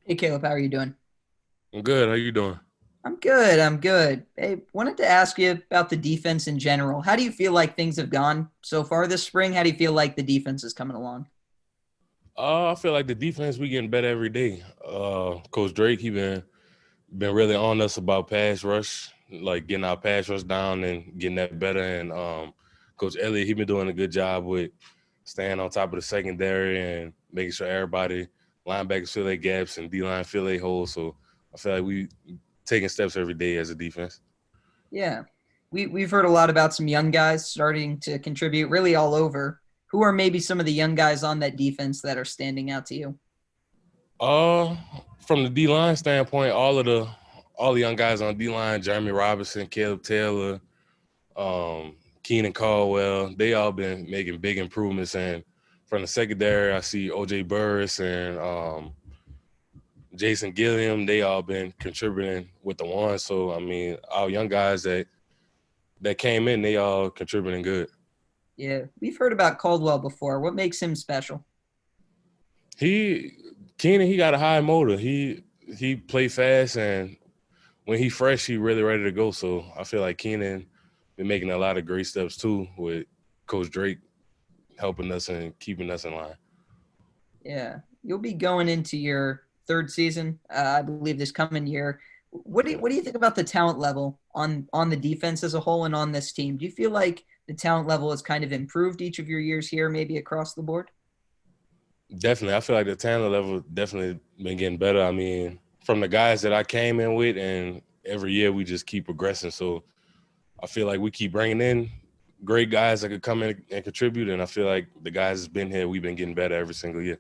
Hey Caleb, how are you doing? I'm good. How you doing? I'm good. I'm good. Hey, wanted to ask you about the defense in general. How do you feel like things have gone so far this spring? How do you feel like the defense is coming along? I feel like the defense we getting better every day. Coach Drake, he been really on us about pass rush, like getting our pass rush down and getting that better. And Coach Elliott, he been doing a good job with staying on top of the secondary and making sure everybody linebackers fill their gaps and D line fill their holes. So I feel like we taking steps every day as a defense. Yeah. We've heard a lot about some young guys starting to contribute really all over. Who are maybe some of the young guys on that defense that are standing out to you? Uh, from the D line standpoint, all the young guys on D line, Jeremy Robinson, Caleb Taylor, Keenan Caldwell, they all been making big improvements. And from the secondary, I see OJ Burris and Jason Gilliam. They all been contributing with the one. So I mean, our young guys that came in, they all contributing good. Yeah, we've heard about Caldwell before. What makes him special? He Keenan, he got a high motor. He play fast, and when he fresh, he really ready to go. So I feel like Keenan been making a lot of great steps too with Coach Drake helping us and keeping us in line. Yeah, you'll be going into your third season, I believe, this coming year. Yeah. What do you think about the talent level on the defense as a whole and on this team? Do you feel like the talent level has kind of improved each of your years here, maybe across the board? Definitely. I feel like the talent level definitely been getting better. I mean, from the guys that I came in with, and every year we just keep progressing. So I feel like we keep bringing in great guys that could come in and contribute. And I feel like the guys that's been here, we've been getting better every single year.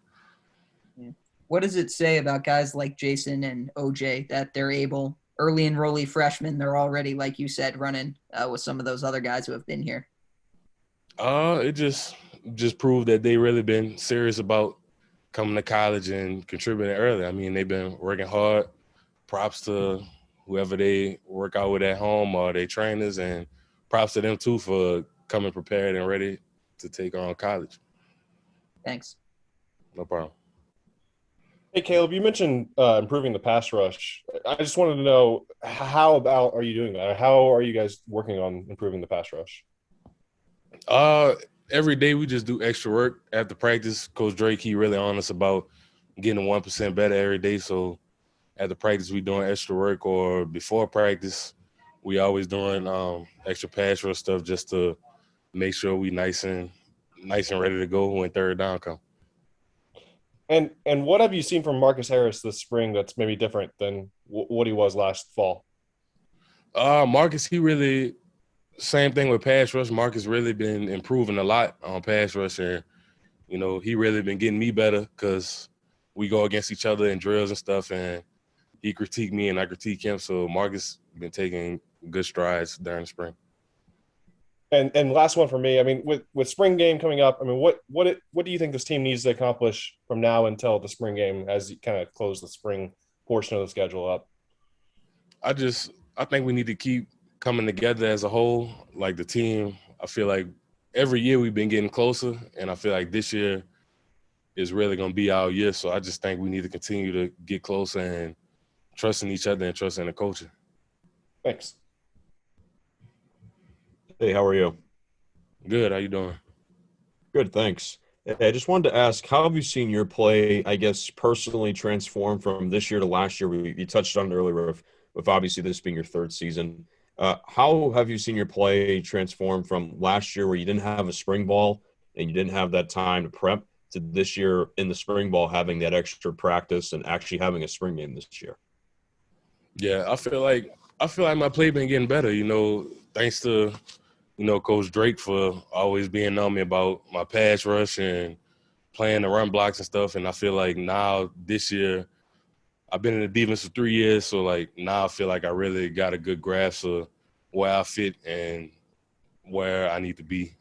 Yeah. What does it say about guys like Jason and OJ that they're able, early enrollee freshmen, they're already, like you said, running with some of those other guys who have been here? It just proved that they really been serious about coming to college and contributing early. I mean, they've been working hard. Props to whoever they work out with at home or their trainers, and props to them too for coming prepared and ready to take on college. Thanks. No problem. Hey Caleb, you mentioned improving the pass rush. I just wanted to know how about are you doing that? How are you guys working on improving the pass rush? Uh, every day we just do extra work after practice. Coach Drake, he really on us about getting 1% better every day. So after practice, we doing extra work, or before practice, we always doing extra pass rush stuff just to make sure we nice and ready to go when third down come. And what have you seen from Marcus Harris this spring that's maybe different than what he was last fall? Marcus, he really same thing with pass rush. Marcus really been improving a lot on pass rush, and he really been getting me better because we go against each other in drills and stuff, and he critique me and I critique him. So Marcus been taking good strides during the spring. And last one for me. I mean, with spring game coming up, I mean, what do you think this team needs to accomplish from now until the spring game as you kind of close the spring portion of the schedule up? I think we need to keep coming together as a whole, like the team. I feel like every year we've been getting closer, and I feel like this year is really going to be our year. So I just think we need to continue to get closer and trusting each other and trusting the culture. Thanks. Hey, how are you? Good. How you doing? Good, thanks. Hey, I just wanted to ask, how have you seen your play, I guess, personally transform from this year to last year? You touched on it earlier with obviously this being your third season. How have you seen your play transform from last year where you didn't have a spring ball and you didn't have that time to prep to this year in the spring ball having that extra practice and actually having a spring game this year? Yeah, I feel like my play been getting better. Thanks to Coach Drake for always being on me about my pass rush and playing the run blocks and stuff. And I feel like now this year, I've been in the defense for 3 years, so like now I feel like I really got a good grasp of where I fit and where I need to be.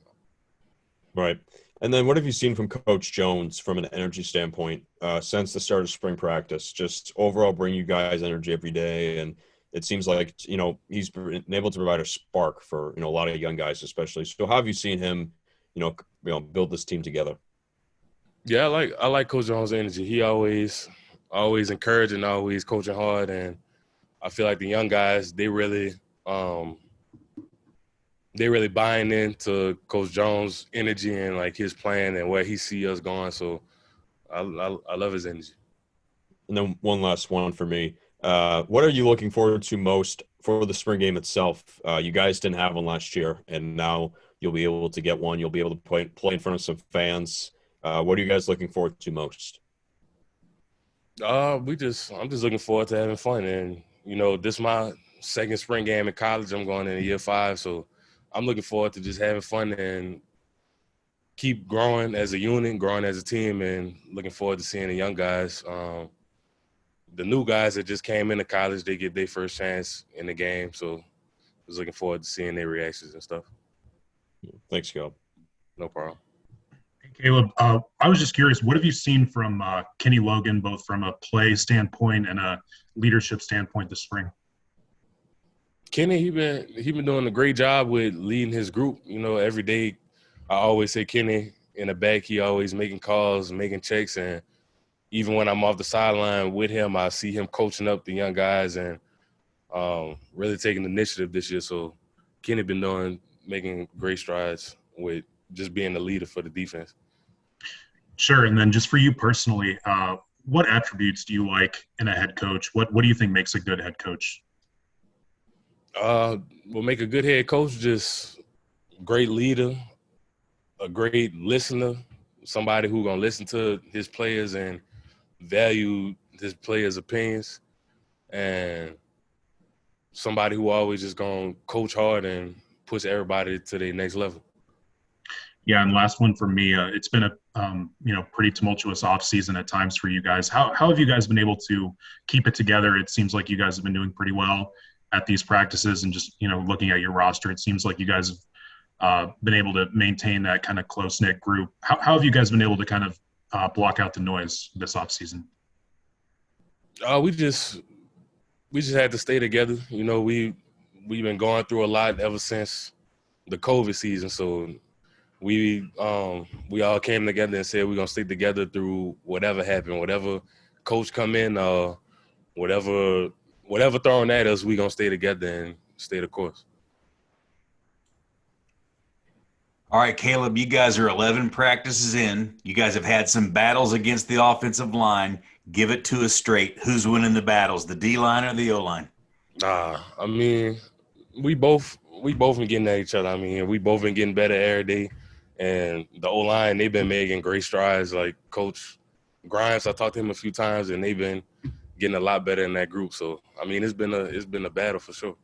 Right. And then what have you seen from Coach Jones from an energy standpoint since the start of spring practice? Just overall bring you guys energy every day. And it seems like, he's been able to provide a spark for, a lot of young guys, especially. So how have you seen him, build this team together? Yeah, I like Coach Jones' energy. He always always encouraging, always coaching hard, and I feel like the young guys they really buying into Coach Jones' energy and like his plan and where he see us going. So I love his energy. And then one last one for me. What are you looking forward to most for the spring game itself? You guys didn't have one last year, and now you'll be able to get one. You'll be able to play in front of some fans. What are you guys looking forward to most? I'm just looking forward to having fun, and this is my second spring game in college. I'm going into year 5, so I'm looking forward to just having fun and keep growing as a unit, growing as a team, and looking forward to seeing the young guys. The new guys that just came into college, they get their first chance in the game, so I was looking forward to seeing their reactions and stuff. Thanks, Caleb. No problem. Caleb, I was just curious, what have you seen from Kenny Logan, both from a play standpoint and a leadership standpoint this spring? Kenny, he been doing a great job with leading his group. Every day I always say Kenny in the back, he always making calls, making checks, and even when I'm off the sideline with him, I see him coaching up the young guys and really taking initiative this year. So Kenny been making great strides with just being the leader for the defense. Sure. And then just for you personally, what attributes do you like in a head coach? What do you think makes a good head coach? Will make a good head coach just great leader, a great listener, somebody who gonna listen to his players and value his players' opinions, and somebody who always just gonna coach hard and push everybody to their next level. Yeah, and last one for me, it's been a pretty tumultuous off season at times for you guys. How have you guys been able to keep it together? It seems like you guys have been doing pretty well at these practices, and just looking at your roster, it seems like you guys have been able to maintain that kind of close knit group. How have you guys been able to kind of block out the noise this off season? We just had to stay together. We've been going through a lot ever since the COVID season, so we all came together and said we're gonna stay together through whatever happened, whatever coach come in, whatever thrown at us, we gonna stay together and stay the course. All right, Caleb, you guys are 11 practices in. You guys have had some battles against the offensive line. Give it to us straight. Who's winning the battles, the D-line or the O-line? I mean, we both been getting at each other. I mean, we both been getting better every day. And the O-line, they've been making great strides. Like Coach Grimes, I talked to him a few times, and they've been getting a lot better in that group. So, I mean, it's been a battle for sure.